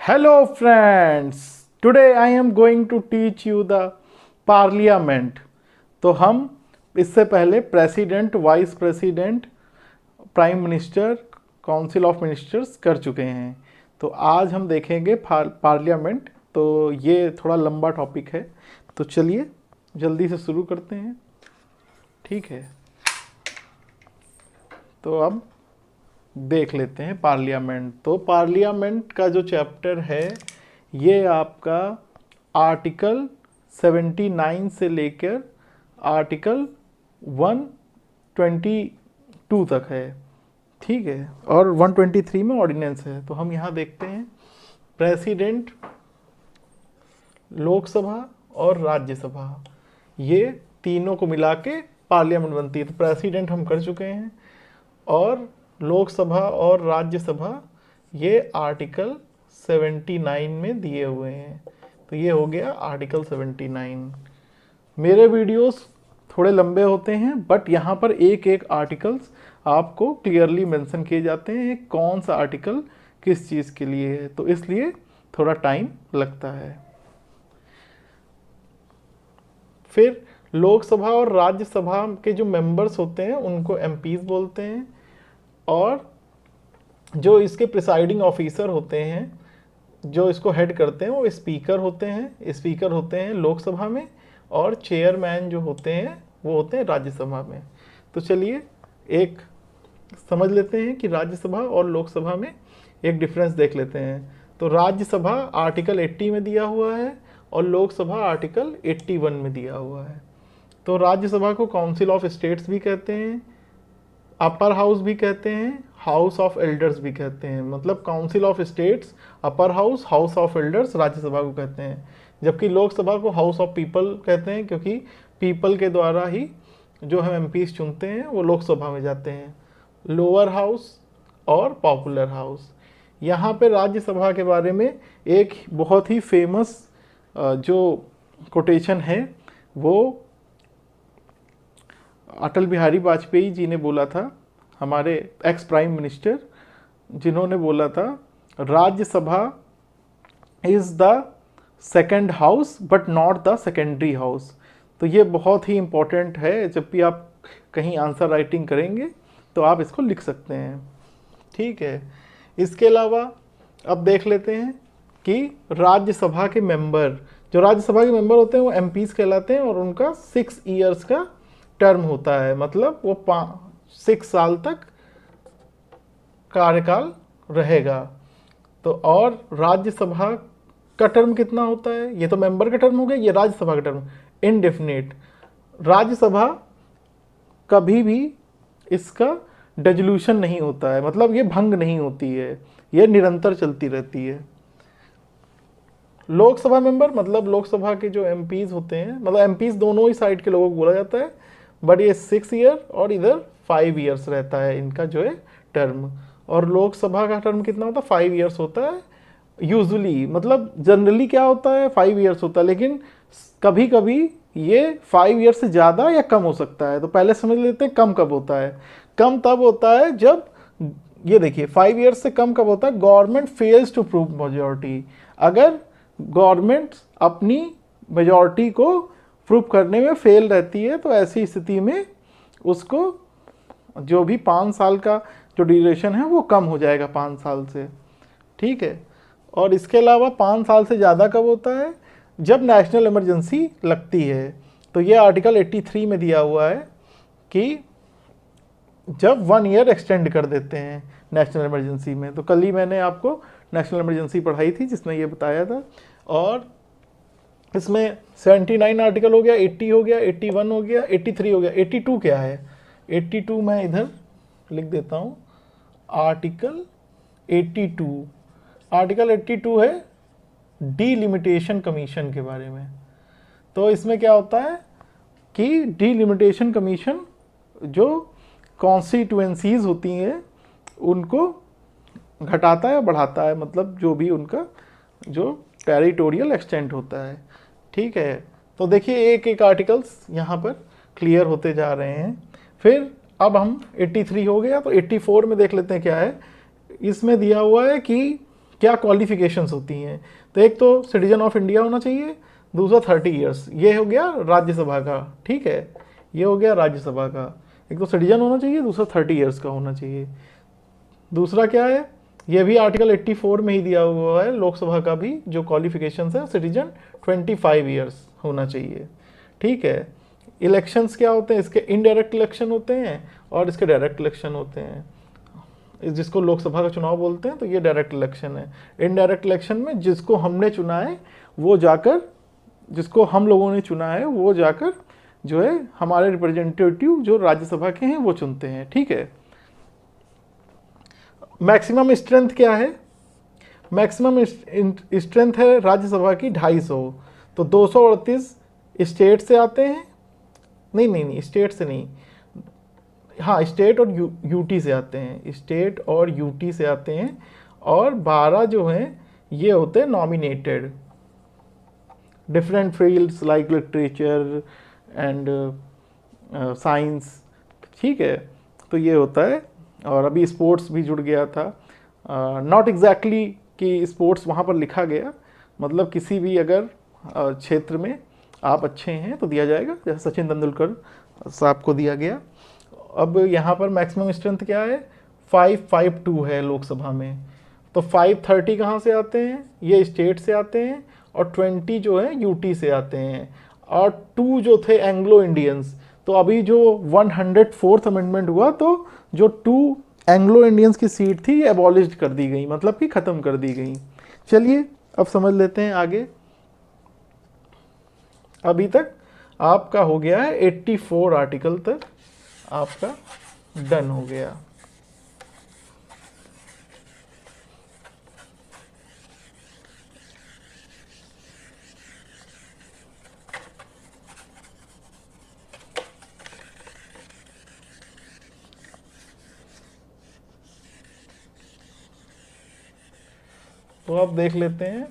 Hello friends, today I am going to teach you the parliament। तो हम इससे पहले president, vice president, prime minister, council of ministers कर चुके हैं। तो आज हम देखेंगे पार्लियामेंट। तो ये थोड़ा लंबा टॉपिक है, तो चलिए जल्दी से शुरू करते हैं। ठीक है, तो अब देख लेते हैं पार्लियामेंट। तो पार्लियामेंट का जो चैप्टर है ये आपका आर्टिकल 79 से लेकर आर्टिकल 122 तक है। ठीक है, और 123 में ऑर्डिनेंस है। तो हम यहाँ देखते हैं प्रेसिडेंट, लोकसभा और राज्यसभा, ये तीनों को मिला के पार्लियामेंट बनती है। तो प्रेसिडेंट हम कर चुके हैं, और लोकसभा और राज्यसभा ये आर्टिकल 79 में दिए हुए हैं। तो ये हो गया आर्टिकल 79। मेरे वीडियोस थोड़े लंबे होते हैं, बट यहाँ पर एक एक आर्टिकल्स आपको क्लियरली मेंशन किए जाते हैं कौन सा आर्टिकल किस चीज़ के लिए है, तो इसलिए थोड़ा टाइम लगता है। फिर लोकसभा और राज्यसभा के जो मेंबर्स होते हैं उनको एमपीज बोलते हैं, और जो इसके प्रिसाइडिंग ऑफिसर होते हैं, जो इसको हेड करते हैं, वो स्पीकर होते हैं। स्पीकर होते हैं लोकसभा में, और चेयरमैन जो होते हैं वो होते हैं राज्यसभा में। तो चलिए एक समझ लेते हैं कि राज्यसभा और लोकसभा में एक डिफरेंस देख लेते हैं। तो राज्यसभा आर्टिकल 80 में दिया हुआ है, और लोकसभा आर्टिकल 81 में दिया हुआ है। तो राज्यसभा को काउंसिल ऑफ स्टेट्स भी कहते हैं, अपर हाउस भी कहते हैं, हाउस ऑफ एल्डर्स भी कहते हैं। मतलब council of states, upper house, house of elders Rajya Sabha को कहते हैं। जबकि लोकसभा को हाउस ऑफ पीपल कहते हैं, क्योंकि पीपल के द्वारा ही जो हम एमपीज चुनते हैं वो लोकसभा में जाते हैं। लोअर हाउस और पॉपुलर हाउस। यहाँ पे राज्यसभा के बारे में एक बहुत ही फेमस जो कोटेशन है वो अटल बिहारी वाजपेयी जी ने बोला था, हमारे एक्स प्राइम मिनिस्टर, जिन्होंने बोला था Rajya Sabha is the second house but not the secondary house. तो ये बहुत ही इम्पोर्टेंट है, जब भी आप कहीं आंसर राइटिंग करेंगे तो आप इसको लिख सकते हैं। ठीक है, इसके अलावा अब देख लेते हैं कि राज्यसभा के मेंबर, जो राज्यसभा के मेंबर होते हैं वो एमपीज कहलाते हैं, और उनका 6 ईयर्स का टर्म होता है। मतलब वो 6 साल तक कार्यकाल रहेगा। तो और राज्यसभा का टर्म कितना होता है? ये तो मेंबर का टर्म हो गया, ये राज्यसभा का टर्म इनडेफिनिट। राज्यसभा कभी भी इसका डिसोल्यूशन नहीं होता है, मतलब ये भंग नहीं होती है, ये निरंतर चलती रहती है। लोकसभा मेंबर मतलब लोकसभा के जो एमपीज होते हैं, मतलब एमपीज दोनों ही साइड के लोगों को बोला जाता है, बट ये 6 ईयर और इधर 5 ईयर्स रहता है इनका जो है टर्म। और लोकसभा का टर्म कितना होता है? 5 ईयर्स होता है यूजुअली। मतलब जनरली क्या होता है? 5 ईयर्स होता है, लेकिन कभी कभी ये 5 ईयर्स से ज़्यादा या कम हो सकता है। तो पहले समझ लेते हैं कम कब होता है। कम तब होता है जब, ये देखिए 5 ईयर्स से कम कब होता है? Government fails to prove majority. अगर गवर्नमेंट अपनी मेजॉरिटी को प्रूव करने में फेल रहती है, तो ऐसी स्थिति में उसको जो भी 5 साल का जो ड्यूरेशन है वो कम हो जाएगा 5 साल से। ठीक है, और इसके अलावा 5 साल से ज़्यादा कब होता है? जब नेशनल इमरजेंसी लगती है। तो ये आर्टिकल 83 में दिया हुआ है कि जब 1 ईयर एक्सटेंड कर देते हैं नेशनल इमरजेंसी में। तो कल ही मैंने आपको नेशनल इमरजेंसी पढ़ाई थी जिसमें ये बताया था। और इसमें 79 आर्टिकल हो गया, 80 हो गया, 81 हो गया, 83 हो गया। 82 क्या है? 82 मैं इधर लिख देता हूँ, आर्टिकल 82। आर्टिकल 82 है डीलिमिटेशन कमीशन के बारे में। तो इसमें क्या होता है कि डीलिमिटेशन कमीशन जो कॉन्स्टिट्यूएंसीज होती हैं उनको घटाता है या बढ़ाता है, मतलब जो भी उनका जो टेरिटोरियल एक्सटेंट होता है। ठीक है, तो देखिए एक एक आर्टिकल्स यहाँ पर क्लियर होते जा रहे हैं। फिर अब हम 83 हो गया, तो 84 में देख लेते हैं क्या है। इसमें दिया हुआ है कि क्या क्वालिफिकेशंस होती हैं। तो एक तो सिटीजन ऑफ इंडिया होना चाहिए, दूसरा 30 इयर्स, ये हो गया राज्यसभा का, ठीक है, ये हो गया राज्यसभा का। एक तो सिटीजन होना चाहिए, दूसरा 30 इयर्स का होना चाहिए। दूसरा क्या है, ये भी आर्टिकल 84 में ही दिया हुआ है, लोकसभा का भी जो क्वालिफिकेशंस है, सिटीजन 25 इयर्स होना चाहिए, ठीक है। इलेक्शंस क्या होते हैं, इसके इनडायरेक्ट इलेक्शन होते हैं और इसके डायरेक्ट इलेक्शन होते हैं। जिसको लोकसभा का चुनाव बोलते हैं, तो ये डायरेक्ट इलेक्शन है। इनडायरेक्ट इलेक्शन में जिसको हमने चुना है वो जाकर, जिसको हम लोगों ने चुना है वो जाकर जो है हमारे रिप्रेजेंटेटिव जो राज्यसभा के हैं वो चुनते हैं, ठीक है। मैक्सिमम स्ट्रेंथ क्या है, मैक्सिमम स्ट्रेंथ है राज्यसभा की 250। तो 238 स्टेट से आते हैं, नहीं स्टेट से नहीं, हाँ स्टेट और यूटी से आते हैं, स्टेट और यूटी से आते हैं। और 12 जो हैं ये होते हैं nominated, different fields like literature and science, ठीक है। तो ये होता है। और अभी स्पोर्ट्स भी जुड़ गया था, नॉट एग्जैक्टली कि स्पोर्ट्स वहाँ पर लिखा गया, मतलब किसी भी अगर क्षेत्र में आप अच्छे हैं तो दिया जाएगा, जैसे सचिन तेंदुलकर साहब को दिया गया। अब यहाँ पर मैक्सिमम स्ट्रेंथ क्या है, 552 है लोकसभा में। तो 530 कहाँ से आते हैं, ये स्टेट से आते हैं, और 20 जो है यूटी से आते हैं, और 2 जो थे एंग्लो इंडियंस। तो अभी जो 104th अमेंडमेंट हुआ, तो जो 2 एंग्लो इंडियंस की सीट थी ये एबॉलिश कर दी गई, मतलब कि ख़त्म कर दी गई। चलिए अब समझ लेते हैं आगे। अभी तक आपका हो गया है 84 आर्टिकल तक आपका डन हो गया। तो अब देख लेते हैं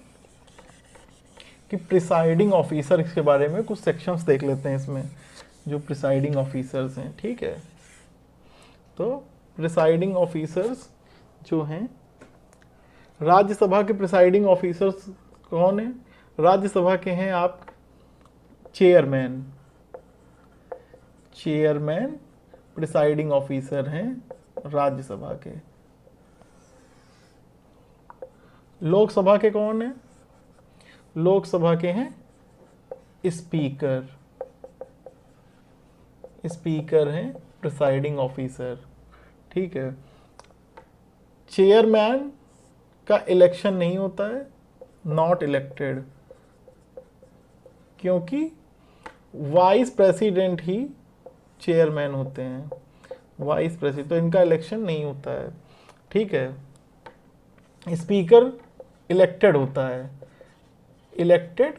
कि प्रिसाइडिंग ऑफिसर के बारे में कुछ सेक्शंस देख लेते हैं इसमें, जो प्रिसाइडिंग ऑफिसर्स हैं, ठीक है। तो प्रिसाइडिंग ऑफिसर्स जो हैं, राज्यसभा के प्रिसाइडिंग ऑफिसर्स कौन है, राज्यसभा के हैं आप चेयरमैन, चेयरमैन प्रिसाइडिंग ऑफिसर हैं राज्यसभा के। लोकसभा के कौन है, लोकसभा के हैं स्पीकर, स्पीकर हैं प्रिसाइडिंग ऑफिसर, ठीक है। चेयरमैन का इलेक्शन नहीं होता है, नॉट इलेक्टेड, क्योंकि वाइस प्रेसिडेंट ही चेयरमैन होते हैं, वाइस प्रेसिडेंट, तो इनका इलेक्शन नहीं होता है, ठीक है। स्पीकर इलेक्टेड होता है, इलेक्टेड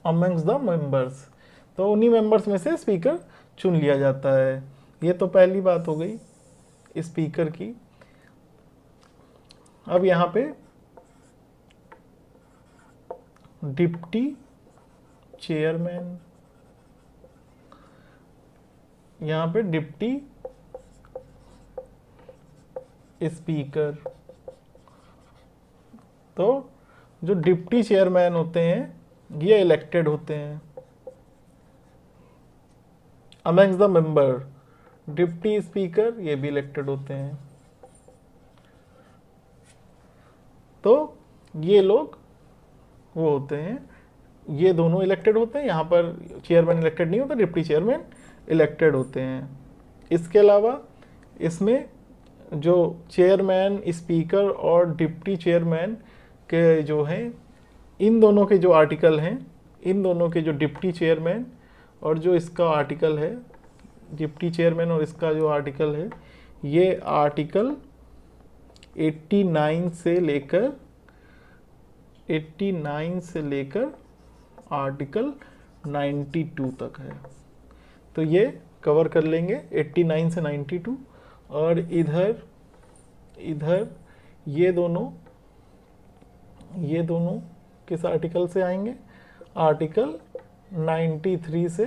अमंग्स द मेंबर्स, तो उन्हीं मेंबर्स में से स्पीकर चुन लिया जाता है। ये तो पहली बात हो गई स्पीकर की। अब यहाँ पे डिप्टी चेयरमैन, यहाँ पे डिप्टी स्पीकर। तो जो डिप्टी चेयरमैन होते हैं ये इलेक्टेड होते हैं amongst the member, deputy speaker ये भी इलेक्टेड होते हैं। तो ये लोग वो होते हैं, ये दोनों इलेक्टेड होते हैं, यहाँ पर चेयरमैन इलेक्टेड नहीं होता, डिप्टी चेयरमैन इलेक्टेड होते हैं। इसके अलावा इसमें जो चेयरमैन, स्पीकर और डिप्टी चेयरमैन के जो हैं, इन दोनों के जो आर्टिकल हैं, इन दोनों के जो डिप्टी चेयरमैन और जो इसका आर्टिकल है, डिप्टी चेयरमैन और इसका जो आर्टिकल है, ये आर्टिकल 89 से लेकर 89 से लेकर आर्टिकल 92 तक है। तो ये कवर कर लेंगे 89 से 92। और इधर इधर ये दोनों किस आर्टिकल से आएंगे, आर्टिकल 93 से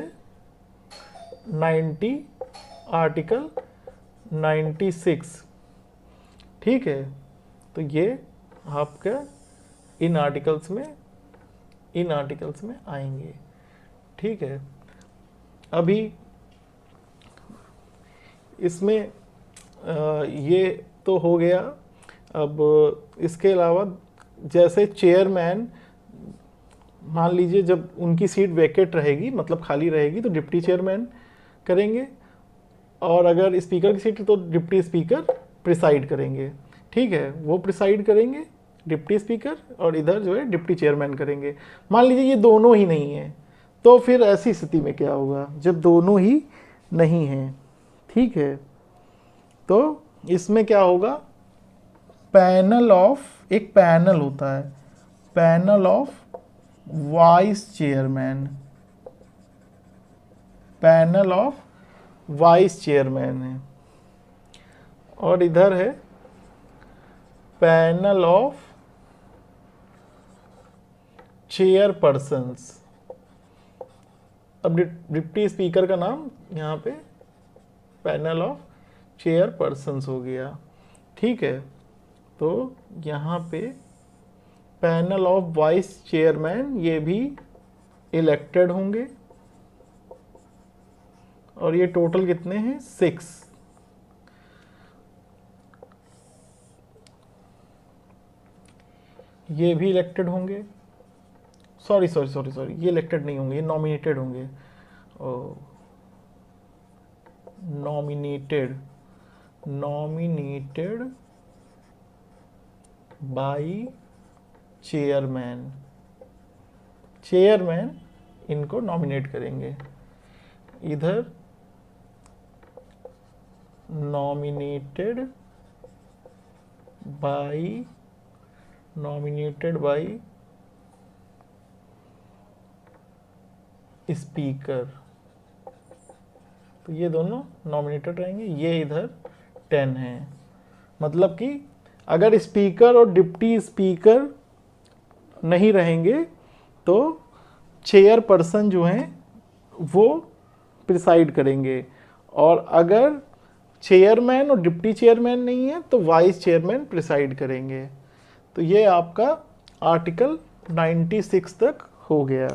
90, आर्टिकल 96, ठीक है। तो ये आपका इन आर्टिकल्स में आएंगे। ठीक है, अभी इसमें ये तो हो गया। अब इसके अलावा जैसे चेयरमैन, मान लीजिए जब उनकी सीट वैकेट रहेगी, मतलब खाली रहेगी, तो डिप्टी चेयरमैन करेंगे, और अगर स्पीकर की सीट है तो डिप्टी स्पीकर प्रिसाइड करेंगे। ठीक है, वो प्रिसाइड करेंगे डिप्टी स्पीकर, और इधर जो है डिप्टी चेयरमैन करेंगे। मान लीजिए ये दोनों ही नहीं है, तो फिर ऐसी स्थिति में क्या होगा जब दोनों ही नहीं हैं। ठीक है, तो इसमें क्या होगा, पैनल ऑफ, एक पैनल होता है, panel of vice chairman, panel of vice chairman है, और इधर है पैनल ऑफ चेयरपर्सन्स। अब डिप्टी स्पीकर का नाम यहाँ पे पैनल ऑफ चेयरपर्सन्स हो गया। ठीक है, तो यहाँ पे पैनल ऑफ वाइस चेयरमैन, ये भी इलेक्टेड होंगे, और ये टोटल कितने हैं, 6। ये भी इलेक्टेड होंगे, सॉरी सॉरी सॉरी सॉरी, ये इलेक्टेड नहीं होंगे, ये नॉमिनेटेड होंगे। नॉमिनेटेड बाई चेयरमैन, चेयरमैन इनको नॉमिनेट करेंगे। इधर नॉमिनेटेड बाई स्पीकर, तो ये दोनों नॉमिनेटेड रहेंगे। ये इधर 10 है, मतलब कि अगर स्पीकर और डिप्टी स्पीकर नहीं रहेंगे तो चेयरपर्सन जो हैं वो प्रिसाइड करेंगे, और अगर चेयरमैन और डिप्टी चेयरमैन नहीं है तो वाइस चेयरमैन प्रिसाइड करेंगे। तो ये आपका आर्टिकल 96 तक हो गया।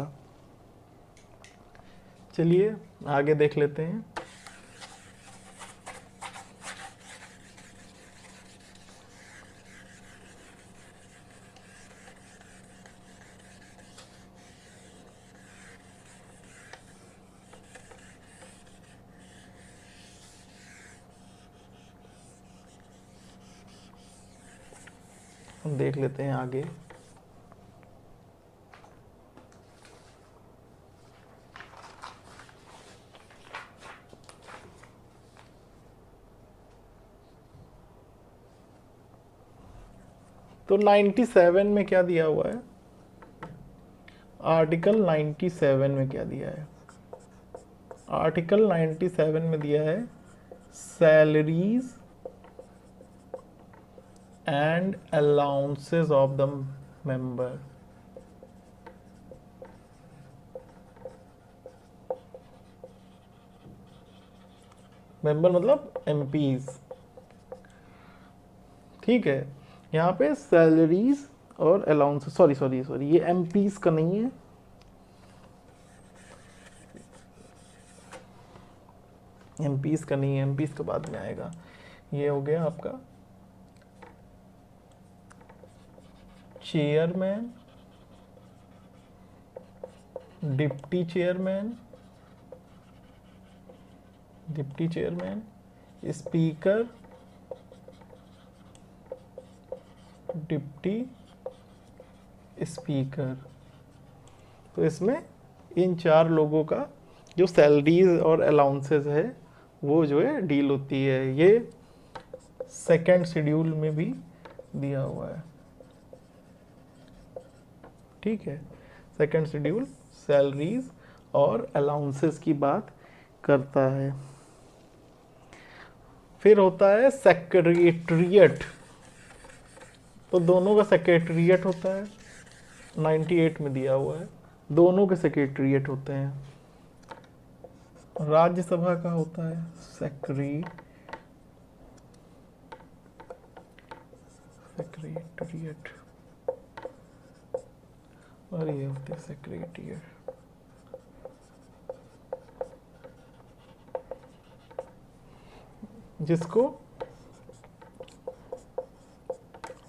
चलिए आगे देख लेते हैं। हम देख लेते हैं आगे। तो 97 में क्या दिया हुआ है, आर्टिकल 97 में क्या दिया है, आर्टिकल 97 में दिया है salaries and allowances of the member. Member मतलब एमपीज। ठीक है, यहाँ पे सैलरीज और अलाउंसेस, सॉरी सॉरी सॉरी, ये एमपीज का नहीं है, एमपीज का नहीं है, एमपीज का बाद में आएगा। ये हो गया आपका chairman, deputy chairman, speaker, deputy speaker. तो इसमें इन 4 लोगों का जो सैलरीज और अलाउंसेस है वो जो है डील होती है। ये सेकंड शेड्यूल में भी दिया हुआ है। ठीक है, सेकंड शेड्यूल सैलरीज और अलाउंसेस की बात करता है। फिर होता है सेक्रेटरिएट, तो दोनों का सेक्रेटरिएट होता है, 98 में दिया हुआ है, दोनों के सेक्रेटरिएट होते हैं। राज्यसभा का होता है सेक्रेटरिएट, सेक्रेटरिएट, और ये होते हैं सेक्रेटरिएट। जिसको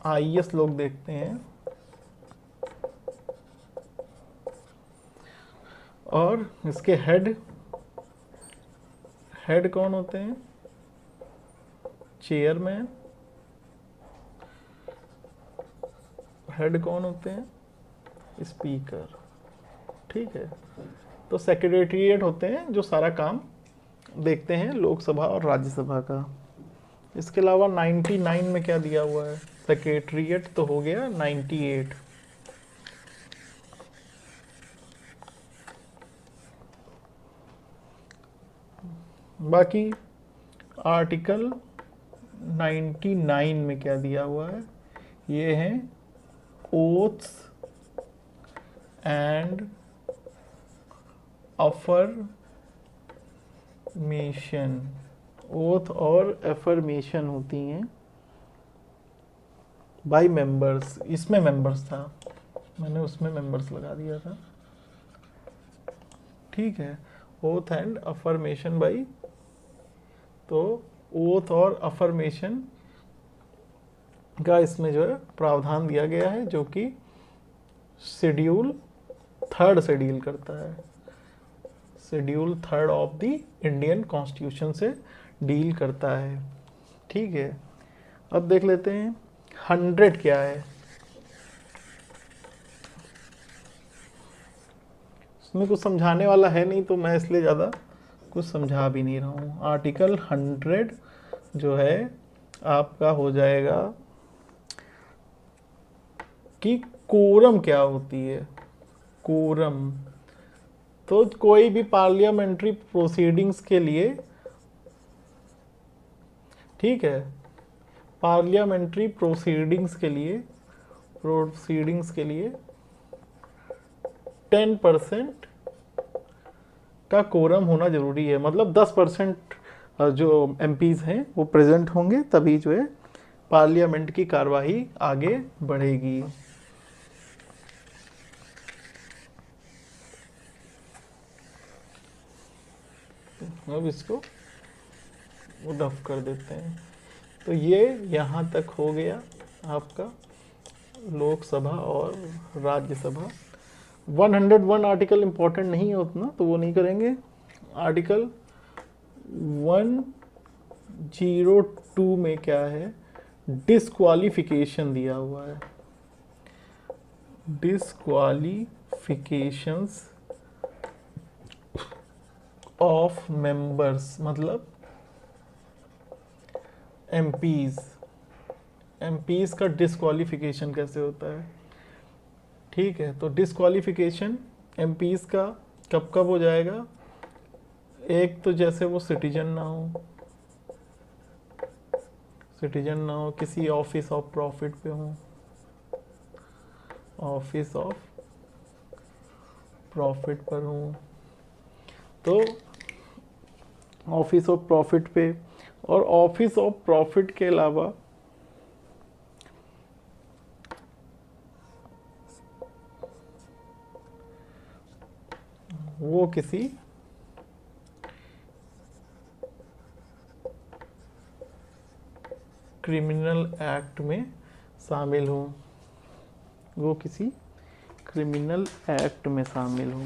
आईएएस लोग देखते हैं, और इसके हेड कौन होते हैं? चेयरमैन। हेड कौन होते हैं? स्पीकर। ठीक है, तो सेक्रेटरिएट होते हैं जो सारा काम देखते हैं लोकसभा और राज्यसभा का। इसके अलावा 99 में क्या दिया हुआ है? सेक्रेटरिएट तो हो गया 98। बाकी आर्टिकल 99 में क्या दिया हुआ है? ये है ओथ्स एंड अफर्मेशन। ओथ और एफर्मेशन होती हैं बाय मेंबर्स। इसमें मेंबर्स था, मैंने उसमें मेंबर्स लगा दिया था। ठीक है, ओथ एंड अफर्मेशन बाय, तो ओथ और अफर्मेशन का इसमें जो है प्रावधान दिया गया है, जो कि शेड्यूल 3 से डील करता है। Schedule 3 of the Indian constitution से डील करता है। ठीक है, अब देख लेते हैं 100 क्या है। इसमें कुछ समझाने वाला है नहीं, तो मैं इसलिए ज़्यादा कुछ समझा भी नहीं रहा हूँ। आर्टिकल 100 जो है आपका हो जाएगा कि कोरम क्या होती है। कोरम तो कोई भी पार्लियामेंट्री प्रोसीडिंग्स के लिए, ठीक है, पार्लियामेंट्री प्रोसीडिंग्स के लिए 10% का कोरम होना जरूरी है। मतलब 10% जो एमपीज हैं वो प्रेजेंट होंगे, तभी जो है पार्लियामेंट की कार्यवाही आगे बढ़ेगी। अब इसको रफ कर देते हैं। तो ये यहाँ तक हो गया आपका लोकसभा और राज्यसभा। 101 आर्टिकल इम्पोर्टेंट नहीं है उतना, तो वो नहीं करेंगे। आर्टिकल 102 में क्या है? डिस्क्वालिफिकेशन दिया हुआ है। डिस्क्वालिफिकेशंस ऑफ मेंबर्स, मतलब एमपीज का डिस्क्वालिफिकेशन कैसे होता है। ठीक है, तो डिस्क्वालिफिकेशन एमपीज का कब कब हो जाएगा? एक तो जैसे वो सिटीजन ना हो, किसी ऑफिस ऑफ प्रॉफिट पे हो, ऑफिस ऑफ प्रॉफिट पर हो, तो ऑफिस ऑफ प्रॉफिट पे। और ऑफिस ऑफ प्रॉफिट के अलावा वो किसी क्रिमिनल एक्ट में शामिल हो, वो किसी क्रिमिनल एक्ट में शामिल हो।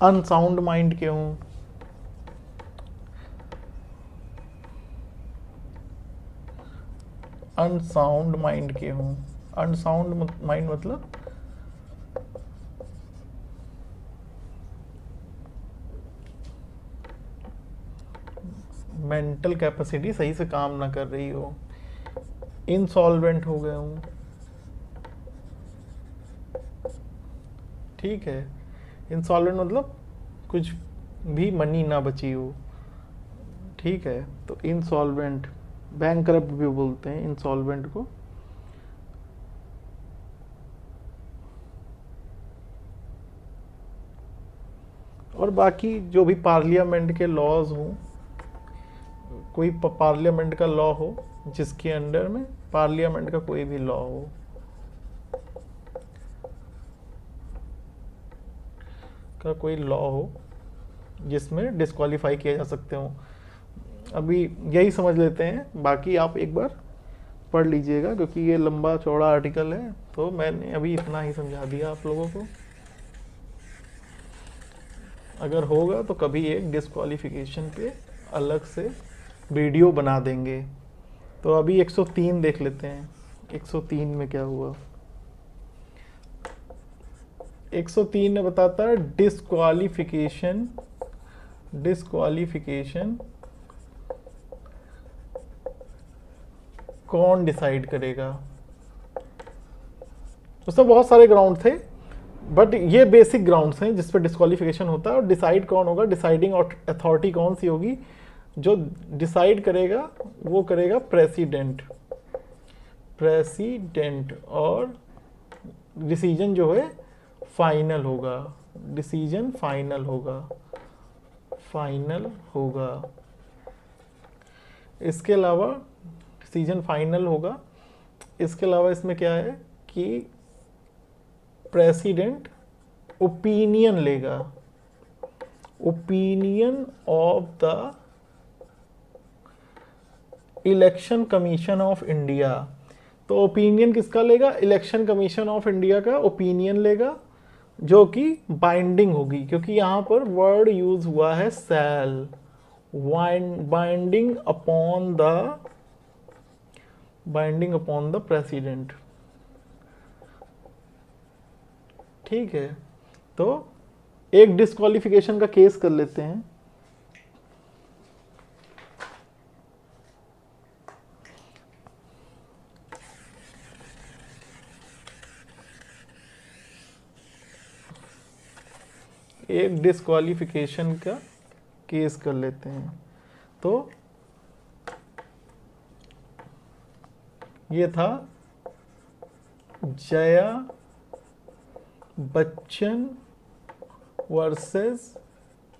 अनसाउंड माइंड के हों, अनसाउंड माइंड के हों। अनसाउंड माइंड मतलब मेंटल कैपेसिटी सही से काम ना कर रही हो, इंसॉल्वेंट हो गए हूँ। ठीक है, इंसॉल्वेंट मतलब कुछ भी मनी ना बची हो। ठीक है, तो इंसॉल्वेंट, बैंकरप्ट भी बोलते हैं इंसॉल्वेंट को। और बाकी जो भी पार्लियामेंट के लॉज हों, कोई पार्लियामेंट का लॉ हो जिसके अंडर में पार्लियामेंट का कोई भी लॉ हो, का कोई लॉ हो जिसमें डिस्क्वालीफाई किया जा सकते हो। अभी यही समझ लेते हैं, बाकी आप एक बार पढ़ लीजिएगा क्योंकि ये लंबा चौड़ा आर्टिकल है, तो मैंने अभी इतना ही समझा दिया आप लोगों को। अगर होगा तो कभी एक डिस्क्वालिफिकेशन पे अलग से वीडियो बना देंगे। तो अभी 103 देख लेते हैं, 103 में क्या हुआ। 103 में बताता है डिस्क्वालिफिकेशन कौन डिसाइड करेगा। उसमें बहुत सारे ग्राउंड थे, बट ये बेसिक ग्राउंड्स हैं जिस पर डिस्क्वालिफिकेशन होता है। और डिसाइड कौन होगा, डिसाइडिंग अथॉरिटी कौन सी होगी, जो डिसाइड करेगा वो करेगा प्रेसिडेंट। और डिसीजन जो है फाइनल होगा। इसके अलावा डिसीजन फाइनल होगा। इसके अलावा इसमें क्या है कि प्रेसिडेंट ओपिनियन लेगा, opinion of the election commission of India. तो ओपिनियन किसका लेगा, इलेक्शन कमीशन ऑफ इंडिया का ओपिनियन लेगा, जो कि बाइंडिंग होगी, क्योंकि यहां पर वर्ड यूज हुआ है शैल, बाइंडिंग अपॉन द प्रेसिडेंट। ठीक है, तो एक डिस्क्वालिफिकेशन का केस कर लेते हैं। एक डिस्क्वालिफिकेशन का केस कर लेते हैं। तो ये था Jaya Bachchan versus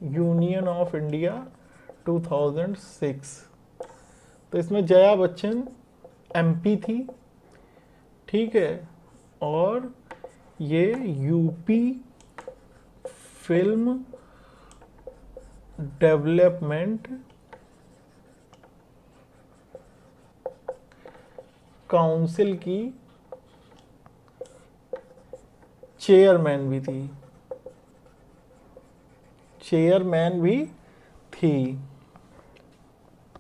union of India 2006। तो इसमें जया बच्चन एमपी थी, ठीक है, और ये यूपी फिल्म डेवलपमेंट काउंसिल की चेयरमैन भी थी।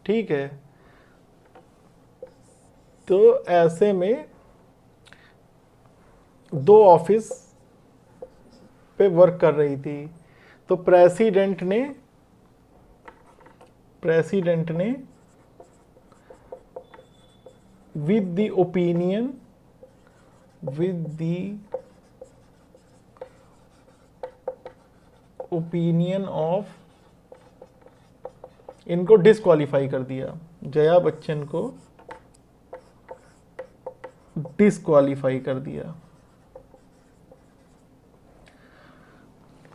ठीक है, तो ऐसे में दो ऑफिस पे वर्क कर रही थी। तो प्रेसिडेंट ने with the opinion of, इनको डिस्क्वालीफाई कर दिया, जया बच्चन को डिस्क्वालीफाई कर दिया।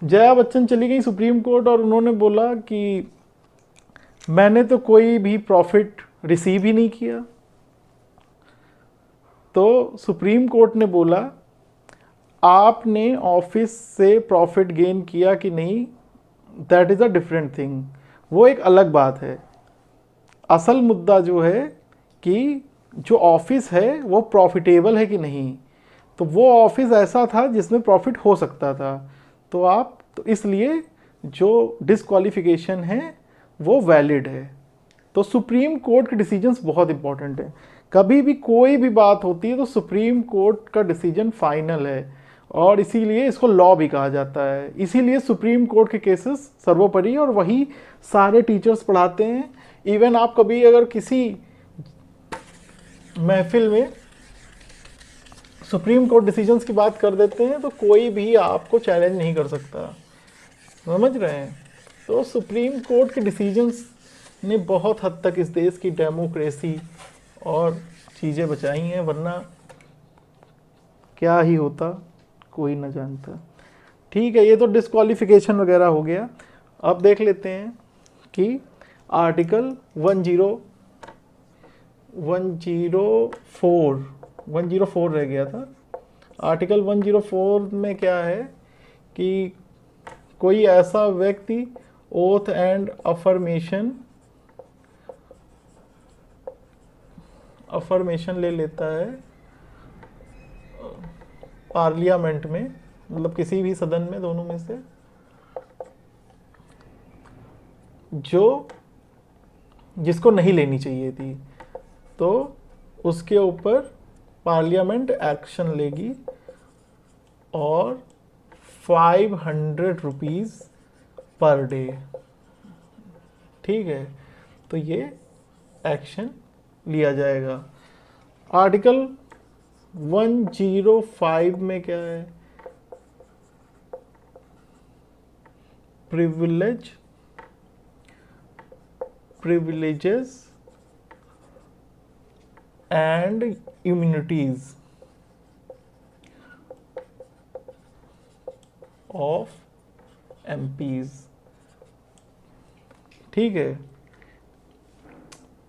जया बच्चन चली गई सुप्रीम कोर्ट और उन्होंने बोला कि मैंने तो कोई भी प्रॉफिट रिसीव ही नहीं किया। तो सुप्रीम कोर्ट ने बोला आपने ऑफिस से प्रॉफिट गेन किया कि नहीं, that is a different thing, वो एक अलग बात है। असल मुद्दा जो है कि जो ऑफिस है वो प्रॉफिटेबल है कि नहीं। तो वो ऑफिस ऐसा था जिसमें प्रॉफिट हो सकता था, तो इसलिए जो डिस्क्वालिफिकेशन है वो वैलिड है। तो सुप्रीम कोर्ट के डिसीजंस बहुत इंपॉर्टेंट है। कभी भी कोई भी बात होती है तो सुप्रीम कोर्ट का डिसीजन फाइनल है, और इसीलिए इसको लॉ भी कहा जाता है। इसीलिए सुप्रीम कोर्ट के केसेस सर्वोपरि, और वही सारे टीचर्स पढ़ाते हैं। इवन आप कभी अगर किसी महफिल में सुप्रीम कोर्ट डिसीजंस की बात कर देते हैं तो कोई भी आपको चैलेंज नहीं कर सकता, समझ रहे हैं। तो सुप्रीम कोर्ट के डिसीजंस ने बहुत हद तक इस देश की डेमोक्रेसी और चीज़ें बचाई हैं, वरना क्या ही होता कोई न जानता। ठीक है, ये तो डिस्क्वालिफिकेशन वगैरह हो गया। अब देख लेते हैं कि आर्टिकल 104 रह गया था। आर्टिकल 104 में क्या है कि कोई ऐसा व्यक्ति ओथ एंड अफर्मेशन ले लेता है पार्लियामेंट में, मतलब किसी भी सदन में, दोनों में से, जिसको नहीं लेनी चाहिए थी, तो उसके ऊपर पार्लियामेंट एक्शन लेगी और 500 रुपीज़ पर डे। ठीक है, तो ये एक्शन लिया जाएगा। आर्टिकल 105 में क्या है? privileges and immunities of MPs। ठीक है,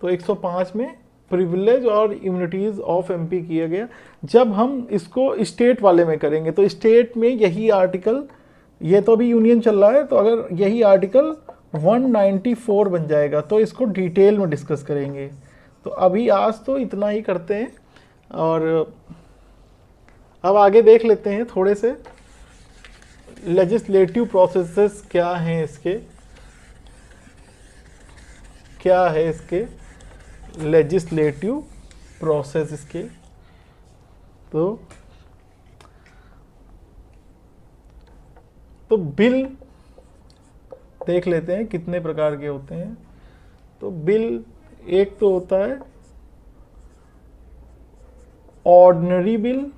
तो 105 में प्रिविलेज और इम्यूनिटीज ऑफ एमपी किया गया। जब हम इसको स्टेट वाले में करेंगे तो स्टेट में यही आर्टिकल, ये तो अभी यूनियन चल रहा है, तो अगर यही आर्टिकल 194 बन जाएगा तो इसको डिटेल में डिस्कस करेंगे। तो अभी आज तो इतना ही करते हैं, और अब आगे देख लेते हैं थोड़े से लेजिस्लेटिव प्रोसेसेस क्या हैं इसके, क्या है इसके लेजिस्लेटिव प्रोसेस इसके। तो बिल देख लेते हैं कितने प्रकार के होते हैं। तो बिल एक तो होता है ऑर्डिनरी बिल,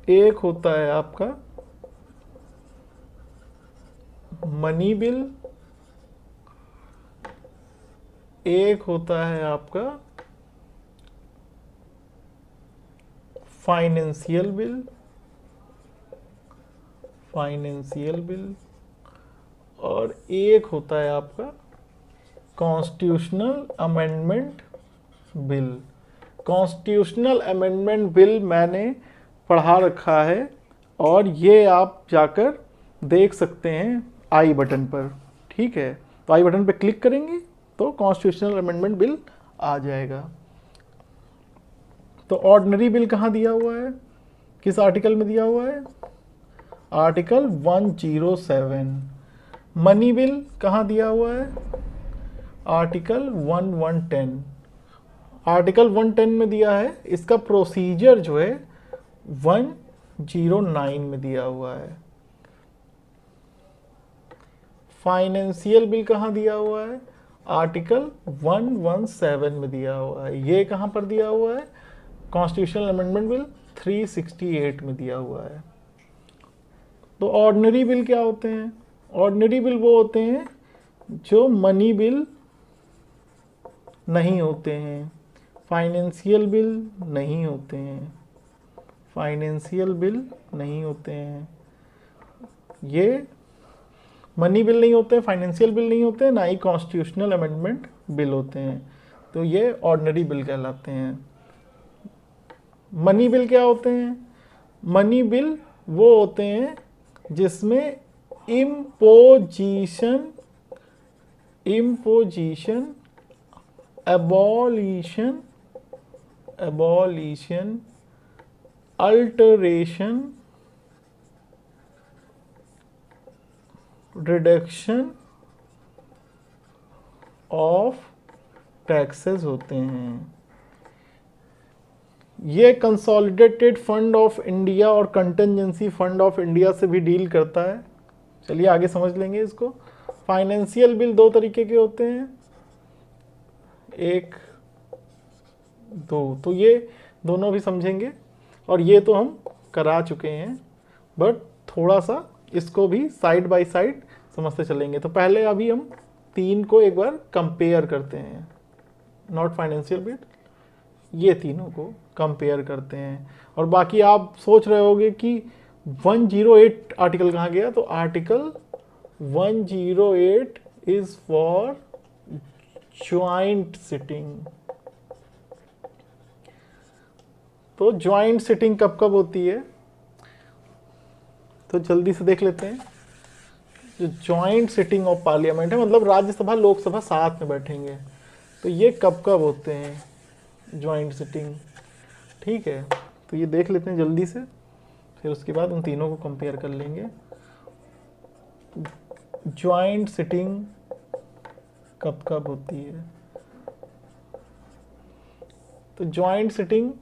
एक होता है आपका मनी बिल, एक होता है आपका फाइनेंशियल बिल, और एक होता है आपका constitutional amendment bill. Constitutional amendment bill मैंने पढ़ा रखा है, और ये आप जाकर देख सकते हैं आई बटन पर। ठीक है, तो आई बटन पर क्लिक करेंगे तो कॉन्स्टिट्यूशनल अमेंडमेंट बिल आ जाएगा। तो ऑर्डिनरी बिल कहाँ दिया हुआ है, किस आर्टिकल में दिया हुआ है? आर्टिकल 107। मनी बिल कहाँ दिया हुआ है? आर्टिकल 1110। आर्टिकल 110 में दिया है, इसका प्रोसीजर जो है 109 में दिया हुआ है। फाइनेंशियल बिल कहाँ दिया हुआ है? आर्टिकल 117 में दिया हुआ है। ये कहाँ पर दिया हुआ है? कॉन्स्टिट्यूशनल अमेंडमेंट बिल 368 में दिया हुआ है। तो ऑर्डिनरी बिल क्या होते हैं? ऑर्डिनरी बिल वो होते हैं जो मनी बिल नहीं होते हैं, फाइनेंशियल बिल नहीं होते हैं, ये मनी बिल नहीं होते, फाइनेंशियल बिल नहीं होते, ना ही कॉन्स्टिट्यूशनल अमेंडमेंट बिल होते हैं। तो ये ऑर्डिनरी बिल कहलाते हैं। मनी बिल क्या होते हैं? मनी बिल वो होते हैं जिसमें imposition, abolition, alteration, reduction of taxes होते हैं। ये कंसोलिडेटेड फंड ऑफ इंडिया और कंटिजेंसी फंड ऑफ इंडिया से भी डील करता है। चलिए आगे समझ लेंगे इसको। फाइनेंशियल बिल दो तरीके के होते हैं, एक दो, तो ये दोनों भी समझेंगे, और ये तो हम करा चुके हैं, बट थोड़ा सा इसको भी साइड बाय साइड समझते चलेंगे। तो पहले अभी हम तीन को एक बार कंपेयर करते हैं। नॉट फाइनेंशियल बिल, ये तीनों को कंपेयर करते हैं। और बाकी आप सोच रहे होगे कि 108 आर्टिकल कहाँ गया, तो article 108 is for joint sitting. तो ज्वाइंट सिटिंग कब कब होती है, तो जल्दी से देख लेते हैं। जो ज्वाइंट सिटिंग ऑफ पार्लियामेंट है, मतलब राज्यसभा लोकसभा साथ में बैठेंगे, तो ये कब कब होते हैं ज्वाइंट सिटिंग। ठीक है, तो ये देख लेते हैं जल्दी से, फिर उसके बाद उन तीनों को कंपेयर कर लेंगे। ज्वाइंट सिटिंग कब कब होती है, तो ज्वाइंट सिटिंग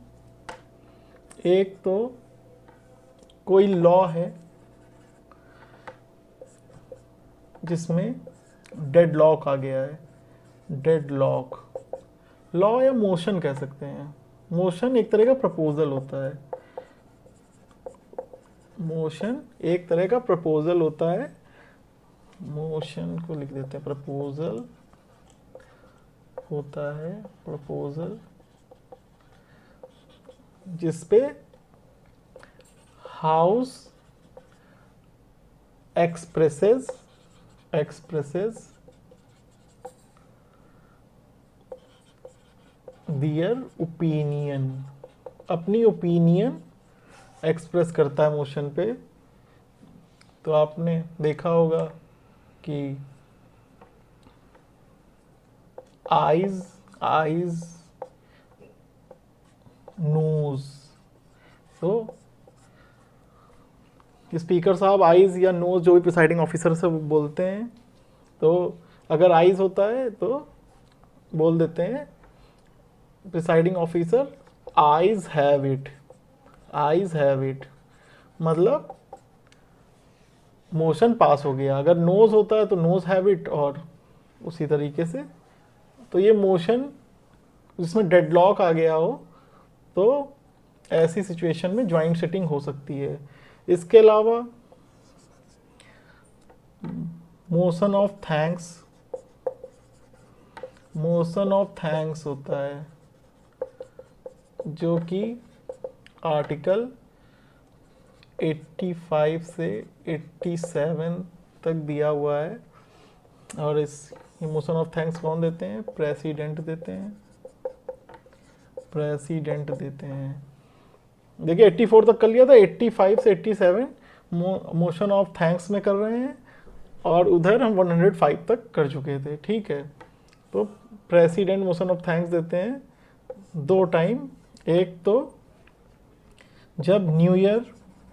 एक तो कोई लॉ है जिसमें डेडलॉक आ गया है, डेडलॉक लॉ या मोशन कह सकते हैं। मोशन एक तरह का प्रपोजल होता है, मोशन एक तरह का प्रपोजल होता है, मोशन को लिख देते हैं, प्रपोजल होता है, प्रपोजल जिसपे हाउस एक्सप्रेसेस दियर ओपिनियन, अपनी ओपिनियन एक्सप्रेस करता है मोशन पे। तो आपने देखा होगा कि आइज नोज, तो स्पीकर साहब आइज या नोज जो भी प्रिसाइडिंग ऑफिसर से बोलते हैं, तो अगर आइज होता है तो बोल देते हैं presiding officer eyes have it, eyes have it, मतलब मोशन पास हो गया। अगर नोज होता है तो नोज हैव इट, और उसी तरीके से। तो ये मोशन जिसमें डेडलॉक आ गया हो, तो ऐसी सिचुएशन में ज्वाइंट सिटिंग हो सकती है। इसके अलावा motion of thanks, motion of thanks होता है जो कि आर्टिकल 85 से 87 तक दिया हुआ है। और इस मोशन ऑफ थैंक्स कौन देते हैं, प्रेसिडेंट देते हैं, प्रेसिडेंट देते हैं। देखिए 84 तक कर लिया था, 85 से 87 मोशन ऑफ थैंक्स में कर रहे हैं, और उधर हम 105 तक कर चुके थे। ठीक है, तो प्रेसिडेंट मोशन ऑफ थैंक्स देते हैं दो टाइम। एक तो जब न्यू ईयर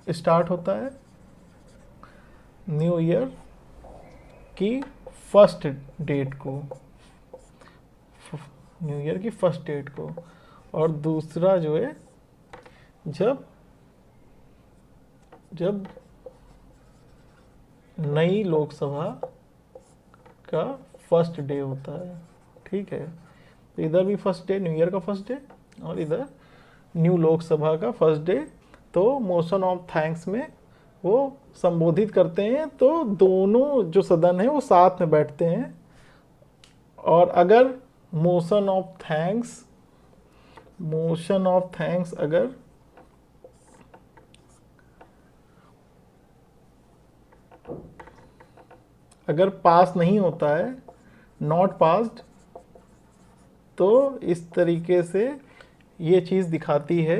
स्टार्ट होता है, न्यू ईयर की फर्स्ट डेट को, न्यू ईयर की फर्स्ट डेट को, और दूसरा जो है जब नई लोकसभा का फर्स्ट डे होता है। ठीक है, तो इधर भी फर्स्ट डे, न्यू ईयर का फर्स्ट डे, और इधर न्यू लोकसभा का फर्स्ट डे। तो मोशन ऑफ थैंक्स में वो संबोधित करते हैं, तो दोनों जो सदन है वो साथ में बैठते हैं। और अगर मोशन ऑफ थैंक्स अगर पास नहीं होता है, नॉट पास्ड, तो इस तरीके से ये चीज़ दिखाती है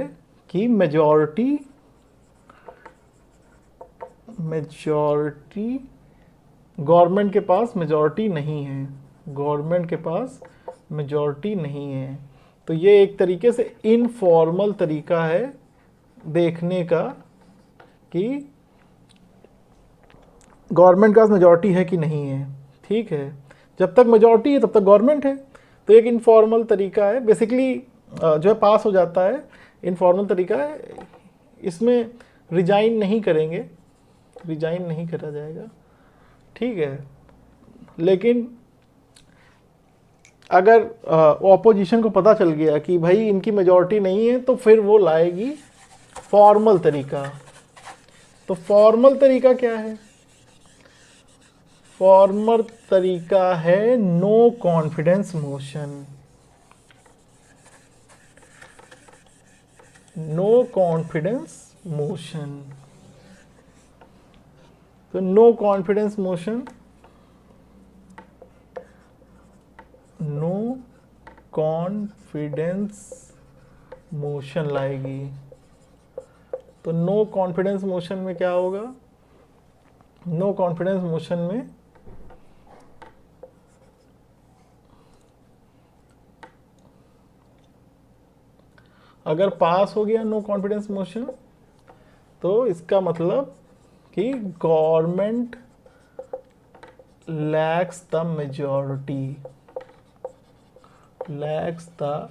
कि मेजॉरिटी गवर्नमेंट के पास मेजॉरिटी नहीं है, गवर्नमेंट के पास मेजॉरिटी नहीं है। तो ये एक तरीके से इनफॉर्मल तरीका है देखने का कि गवर्नमेंट के पास मेजॉरिटी है कि नहीं है। ठीक है, जब तक मेजॉरिटी है तब तक गवर्नमेंट है। तो एक इनफॉर्मल तरीका है, बेसिकली जो है पास हो जाता है, इनफॉर्मल तरीका है। इसमें रिजाइन नहीं करेंगे, रिजाइन नहीं करा जाएगा। ठीक है, लेकिन अगर ऑपोजिशन को पता चल गया कि भाई इनकी मेजॉरिटी नहीं है, तो फिर वो लाएगी फॉर्मल तरीका। तो फॉर्मल तरीका क्या है, फॉर्मल तरीका है no confidence motion. No confidence motion. तो no confidence motion, no confidence motion लाएगी। तो नो कॉन्फिडेंस मोशन में क्या होगा? नो कॉन्फिडेंस मोशन में अगर पास हो गया नो कॉन्फिडेंस मोशन, तो इसका मतलब कि government lacks the majority, lacks the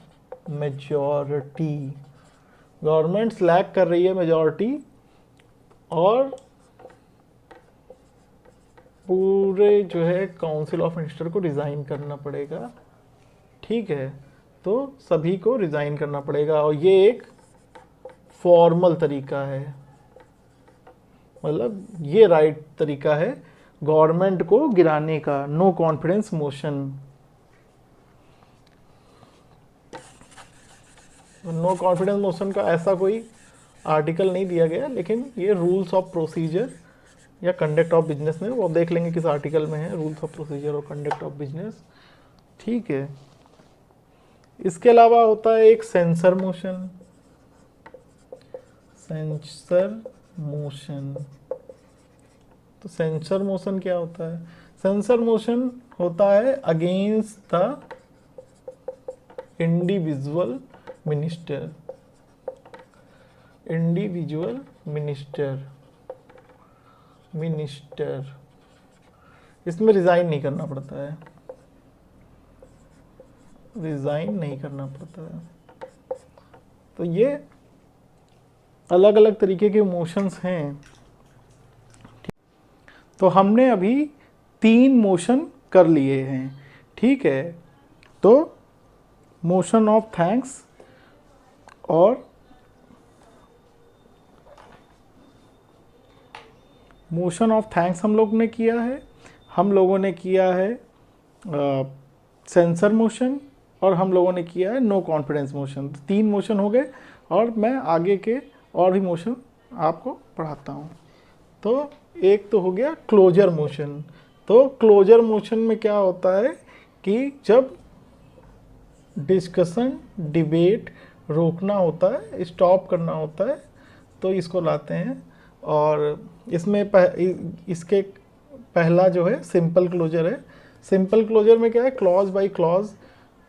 majority, government lack कर रही है मेजॉरिटी, और पूरे जो है काउंसिल ऑफ मिनिस्टर को रिज़ाइन करना पड़ेगा। ठीक है, तो सभी को रिज़ाइन करना पड़ेगा, और ये एक फॉर्मल तरीका है, मतलब ये राइट तरीका है गवर्नमेंट को गिराने का, no confidence motion. No confidence motion का ऐसा कोई आर्टिकल नहीं दिया गया, लेकिन ये रूल्स ऑफ प्रोसीजर या कंडक्ट ऑफ बिजनेस में, वो देख लेंगे किस आर्टिकल में है, रूल्स ऑफ प्रोसीजर और कंडक्ट ऑफ बिजनेस। ठीक है, इसके अलावा होता है एक सेंसर मोशन, सेंसर मोशन। तो सेंसर मोशन क्या होता है? सेंसर मोशन होता है against the individual minister, individual minister, minister. इसमें रिजाइन नहीं करना पड़ता है, रिजाइन नहीं करना पड़ता है। तो ये अलग अलग तरीके के मोशंस हैं। तो हमने अभी 3 मोशन कर लिए हैं। ठीक है, तो मोशन ऑफ थैंक्स और मोशन ऑफ थैंक्स हम लोग ने किया है, हम लोगों ने किया है सेंसर मोशन, और हम लोगों ने किया है नो कॉन्फिडेंस मोशन। तो 3 मोशन हो गए, और मैं आगे के और भी मोशन आपको पढ़ाता हूँ। तो एक तो हो गया क्लोजर मोशन। तो क्लोजर मोशन में क्या होता है कि जब डिस्कशन, डिबेट रोकना होता है, स्टॉप करना होता है, तो इसको लाते हैं। और इसमें इसके पहला जो है सिंपल क्लोजर है। सिंपल क्लोजर में क्या है, क्लॉज बाय क्लॉज,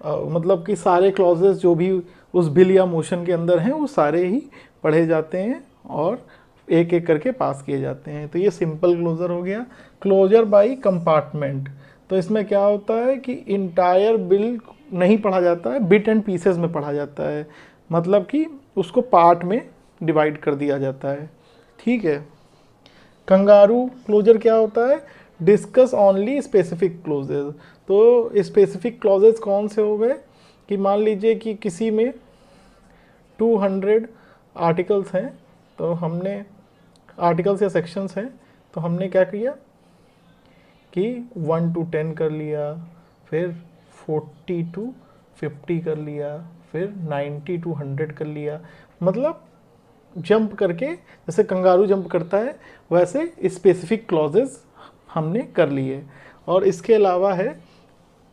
मतलब कि सारे क्लॉजेस जो भी उस बिल या मोशन के अंदर हैं वो सारे ही पढ़े जाते हैं और एक एक करके पास किए जाते हैं। तो ये सिंपल क्लोजर हो गया। क्लोजर बाय कंपार्टमेंट, तो इसमें क्या होता है कि इंटायर बिल नहीं पढ़ा जाता है, बिट एंड पीसेस में पढ़ा जाता है, मतलब कि उसको पार्ट में डिवाइड कर दिया जाता है। ठीक है। कंगारू क्लोजर क्या होता है, डिस्कस ओनली स्पेसिफिक क्लोजेज। तो स्पेसिफिक क्लोजेज कौन से हो गए कि मान लीजिए कि किसी में 200 आर्टिकल्स हैं, तो हमने आर्टिकल्स या सेक्शंस हैं, तो हमने क्या किया कि 1 to 10 कर लिया, फिर 40 to 50 कर लिया, फिर 90 to 100 कर लिया, मतलब जंप करके, जैसे कंगारू जंप करता है वैसे स्पेसिफिक क्लॉजेस हमने कर लिए। और इसके अलावा है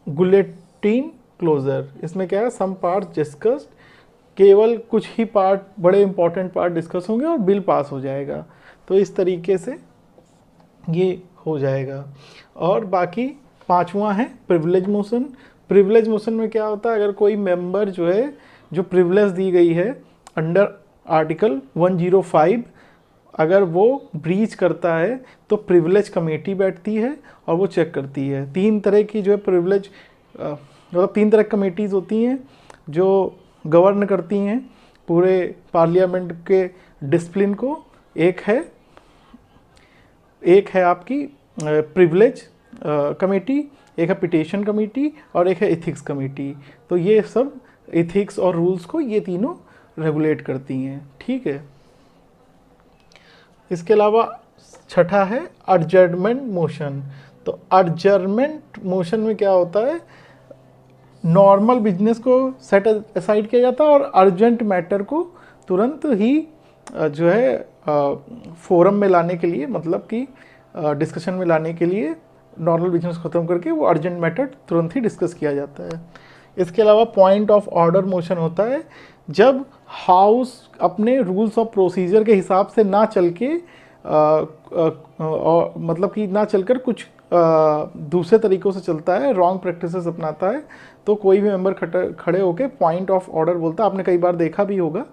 गुलेटिन क्लोजर। इसमें क्या है, सम पार्ट डिस्कस्ड, केवल कुछ ही पार्ट, बड़े इंपॉर्टेंट पार्ट डिस्कस होंगे और बिल पास हो जाएगा। तो इस तरीके से ये हो जाएगा। और बाकी 5वां है प्रिविलेज मोशन। प्रिविलेज मोशन में क्या होता है, अगर कोई मेंबर जो है, जो प्रिविलेज दी गई है अंडर आर्टिकल 105, अगर वो ब्रीच करता है तो प्रिविलेज कमेटी बैठती है और वो चेक करती है। 3 तरह की जो है प्रिविलेज, मतलब 3 तरह की कमेटीज़ होती हैं जो गवर्न करती हैं पूरे पार्लियामेंट के डिसिप्लिन को। एक है आपकी प्रिविलेज कमेटी, एक है पिटिशन कमेटी, और एक है एथिक्स कमेटी। तो ये सब एथिक्स और रूल्स को ये तीनों रेगुलेट करती हैं। ठीक है। इसके अलावा 6ठा है एडजर्नमेंट मोशन। तो एडजर्नमेंट मोशन में क्या होता है, नॉर्मल बिजनेस को सेट असाइड किया जाता है और अर्जेंट मैटर को तुरंत ही जो है फोरम में लाने के लिए, मतलब कि डिस्कशन में लाने के लिए नॉर्मल बिजनेस ख़त्म करके वो अर्जेंट मैटर तुरंत ही डिस्कस किया जाता है। इसके अलावा पॉइंट ऑफ ऑर्डर मोशन होता है जब हाउस अपने रूल्स ऑफ प्रोसीजर के हिसाब से ना चल के मतलब कि ना चलकर कुछ दूसरे तरीक़ों से चलता है, रॉन्ग प्रैक्टिसेस अपनाता है, तो कोई भी मेंबर खड़े होके पॉइंट ऑफ ऑर्डर बोलता है। आपने कई बार देखा भी होगा।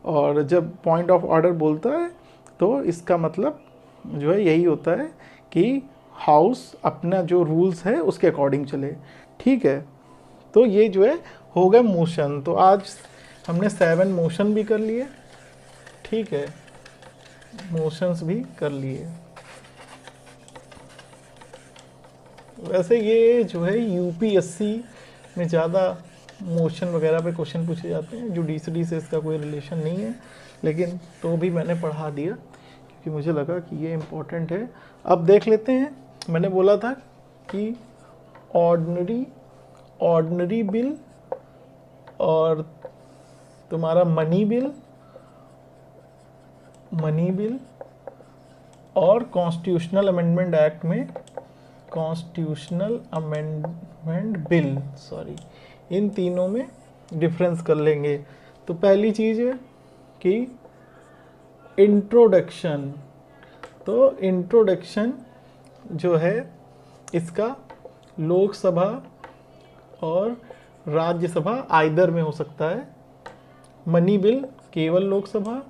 और जब पॉइंट ऑफ ऑर्डर बोलता है तो इसका मतलब जो है यही होता है कि हाउस अपना जो रूल्स है उसके अकॉर्डिंग चले। ठीक है, तो ये जो है हो गए मोशन। तो आज हमने 7 मोशन भी कर लिए। ठीक है, मोशंस भी कर लिए। वैसे ये जो है यूपीएससी में ज़्यादा मोशन वगैरह पे क्वेश्चन पूछे जाते हैं, जुडिशरी से इसका कोई रिलेशन नहीं है, लेकिन तो भी मैंने पढ़ा दिया क्योंकि मुझे लगा कि ये इम्पोर्टेंट है। अब देख लेते हैं, मैंने बोला था कि ऑर्डिनरी बिल और तुम्हारा मनी बिल और कॉन्स्टिट्यूशनल अमेंडमेंट एक्ट में कॉन्स्टिट्यूशनल अमेंडमेंट बिल, सॉरी, इन तीनों में डिफरेंस कर लेंगे। तो पहली चीज़ है कि इंट्रोडक्शन। तो इंट्रोडक्शन जो है इसका लोकसभा और राज्यसभा आइदर में हो सकता है। मनी बिल केवल लोकसभा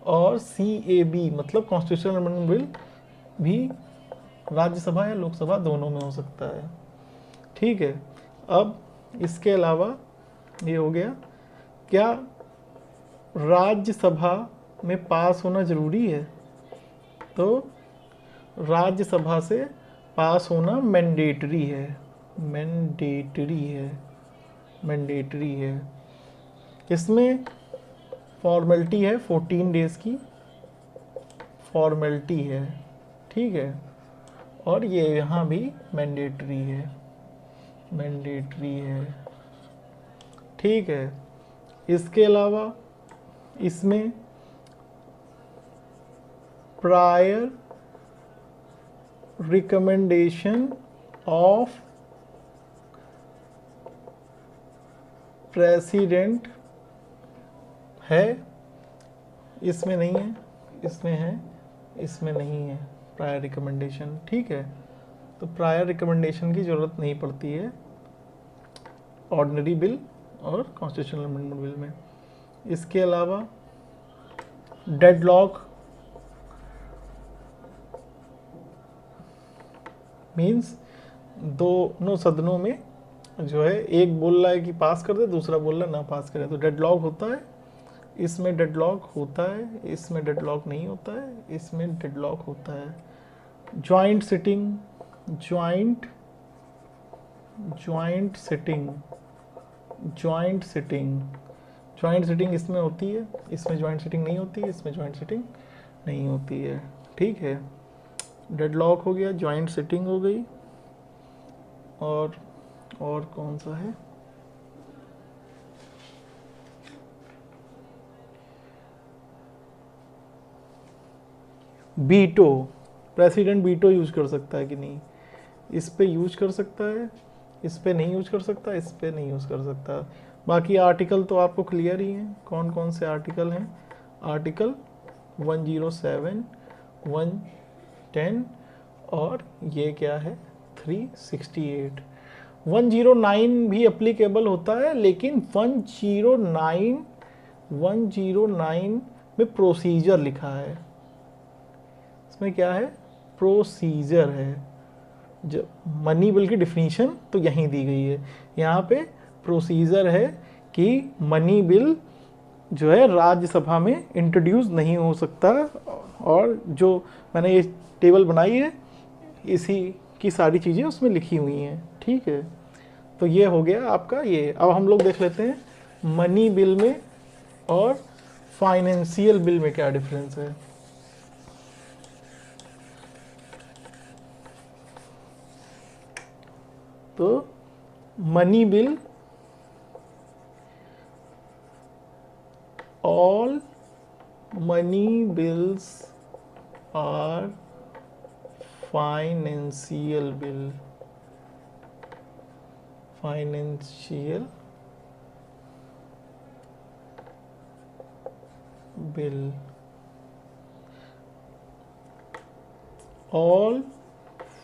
और CAB मतलब कॉन्स्टिट्यूशनल अमेंडमेंट बिल भी राज्यसभा या लोकसभा दोनों में हो सकता है। ठीक है, अब इसके अलावा ये हो गया, क्या राज्यसभा में पास होना ज़रूरी है? तो राज्यसभा से पास होना मैंडेटरी है। इसमें फॉर्मेलिटी है, 14 डेज़ की फॉर्मेलिटी है। ठीक है, और ये यहाँ भी मैंडेटरी है। ठीक है, इसके अलावा इसमें प्रायर रिकमेंडेशन ऑफ प्रेसिडेंट है, इसमें नहीं है, इसमें है, इसमें नहीं है प्रायर रिकमेंडेशन। ठीक है, तो प्रायर रिकमेंडेशन की ज़रूरत नहीं पड़ती है ऑर्डिनरी बिल और कॉन्स्टिट्यूशनल अमेंडमेंट बिल में। इसके अलावा डेडलॉक मीन्स दोनों सदनों में जो है एक बोल रहा है कि पास कर दे, दूसरा बोल रहा है ना पास करे, तो डेडलॉक होता है। इसमें डेडलॉक होता है, इसमें डेडलॉक नहीं होता है, इसमें डेडलॉक होता है। जॉइंट सिटिंग इसमें होती है, इसमें जॉइंट सिटिंग नहीं होती है, इसमें जॉइंट सिटिंग नहीं होती है। ठीक है, डेडलॉक हो गया, जॉइंट सिटिंग हो गई, और कौन सा है, बीटो। प्रेसिडेंट बीटो यूज कर सकता है कि नहीं? इस पे यूज कर सकता है, इस पे नहीं यूज कर सकता, इस पे नहीं यूज कर सकता। बाकी आर्टिकल तो आपको क्लियर ही हैं, कौन कौन से आर्टिकल हैं। आर्टिकल 107, 110 और ये क्या है 368। 109 भी एप्लीकेबल होता है, लेकिन 109 में प्रोसीजर लिखा है। इसमें क्या है, प्रोसीजर है। जो मनी बिल की डिफिनीशन तो यहीं दी गई है, यहाँ पे प्रोसीजर है कि मनी बिल जो है राज्यसभा में इंट्रोड्यूस नहीं हो सकता। और जो मैंने ये टेबल बनाई है इसी की सारी चीज़ें उसमें लिखी हुई हैं। ठीक है, तो ये हो गया आपका ये। अब हम लोग देख लेते हैं मनी बिल में और फाइनेंशियल बिल में क्या डिफरेंस है। तो money bill all money bills are financial bill, financial bill, all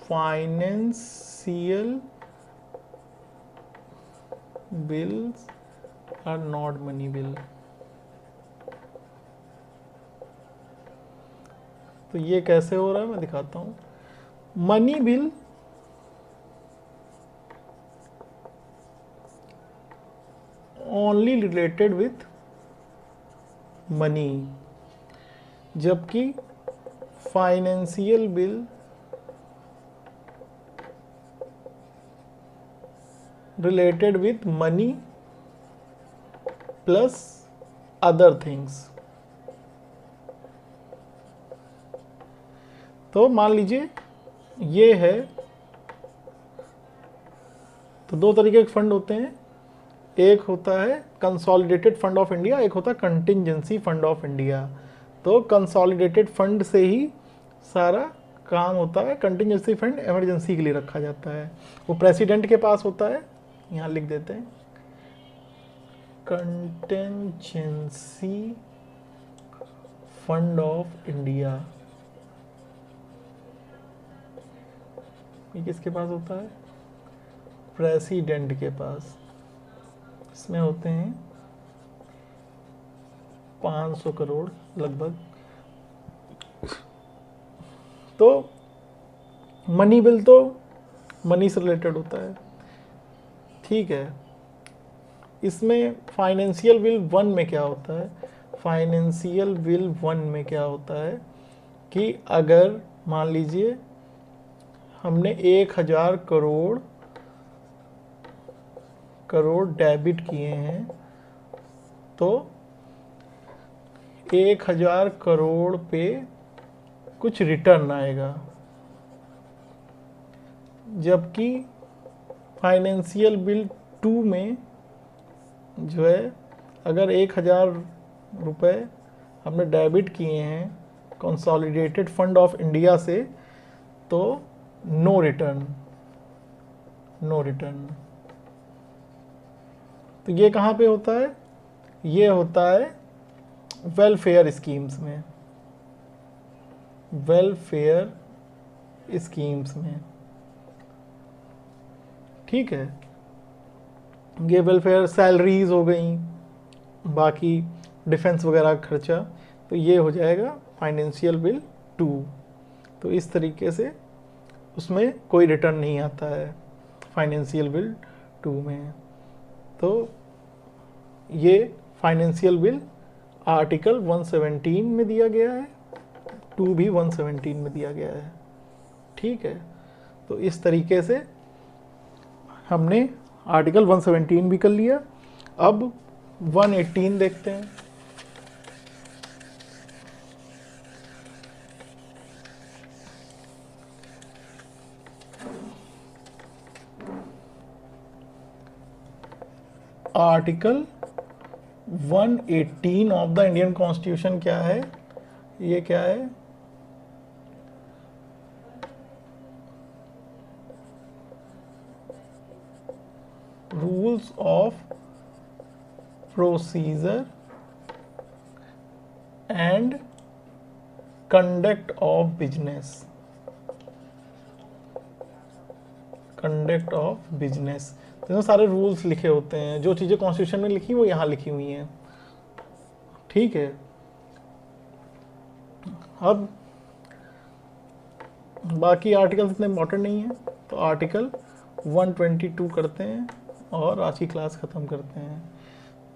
financial bills are not money bill. तो ये कैसे हो रहा है मैं दिखाता हूँ। Money bill only related with money, जबकि financial bill related with money plus other things. तो मान लीजिए ये है, तो दो तरीके के फंड होते हैं, एक होता है कंसोलिडेटेड फंड ऑफ इंडिया, एक होता है कंटिंजेंसी फंड ऑफ इंडिया। तो कंसोलिडेटेड फंड से ही सारा काम होता है, कंटिंजेंसी फंड इमरजेंसी के लिए रखा जाता है, वो प्रेसिडेंट के पास होता है। यहाँ लिख देते हैं कंटिंजेंसी फंड ऑफ इंडिया। ये किसके पास होता है? प्रेसिडेंट के पास। इसमें होते हैं 500 करोड़ लगभग। तो मनी बिल तो मनी से रिलेटेड होता है, ठीक है। इसमें फाइनेंशियल बिल 1 में क्या होता है? फाइनेंशियल बिल 1 में क्या होता है कि अगर मान लीजिए हमने 1000 करोड़ डेबिट किए हैं, तो 1000 करोड़ पे कुछ रिटर्न आएगा, जबकि फाइनेंशियल बिल 2 में जो है अगर 1000 रुपये हमने डेबिट किए हैं कंसोलिडेटेड फंड ऑफ इंडिया से, तो नो रिटर्न। तो ये कहाँ पे होता है? ये होता है वेलफेयर स्कीम्स में, वेलफेयर स्कीम्स में, ठीक है। ये वेलफेयर सैलरीज हो गई, बाकी डिफेंस वगैरह का खर्चा, तो ये हो जाएगा फाइनेंशियल बिल 2। तो इस तरीके से उसमें कोई रिटर्न नहीं आता है फाइनेंशियल बिल 2 में। तो ये फाइनेंशियल बिल आर्टिकल 117 में दिया गया है, 2 भी 117 में दिया गया है, ठीक है। तो इस तरीके से हमने आर्टिकल 117 भी कर लिया। अब 118 देखते हैं। Article 118 of the Indian constitution क्या है? ये क्या है? Rules of procedure and conduct of business, conduct of business. तो सारे रूल्स लिखे होते हैं, जो चीज़ें कॉन्स्टिट्यूशन में लिखी वो यहाँ लिखी हुई हैं, ठीक है। अब बाकी आर्टिकल्स इतने इम्पोर्टेंट नहीं है, तो आर्टिकल 122 करते हैं और आज की क्लास ख़त्म करते हैं।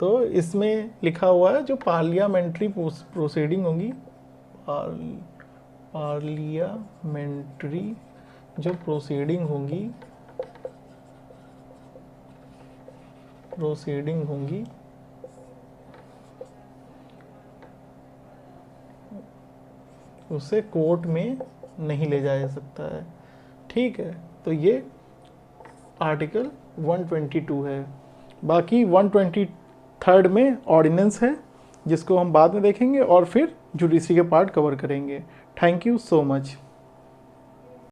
तो इसमें लिखा हुआ है जो पार्लियामेंट्री प्रोसीडिंग होंगी, पार्लियामेंट्री जो प्रोसीडिंग होंगी उसे कोर्ट में नहीं ले जाया जा सकता है, ठीक है। तो ये आर्टिकल 122 है। बाकी 123 में ऑर्डिनेंस है, जिसको हम बाद में देखेंगे, और फिर जुडिशरी के पार्ट कवर करेंगे। Thank you so much.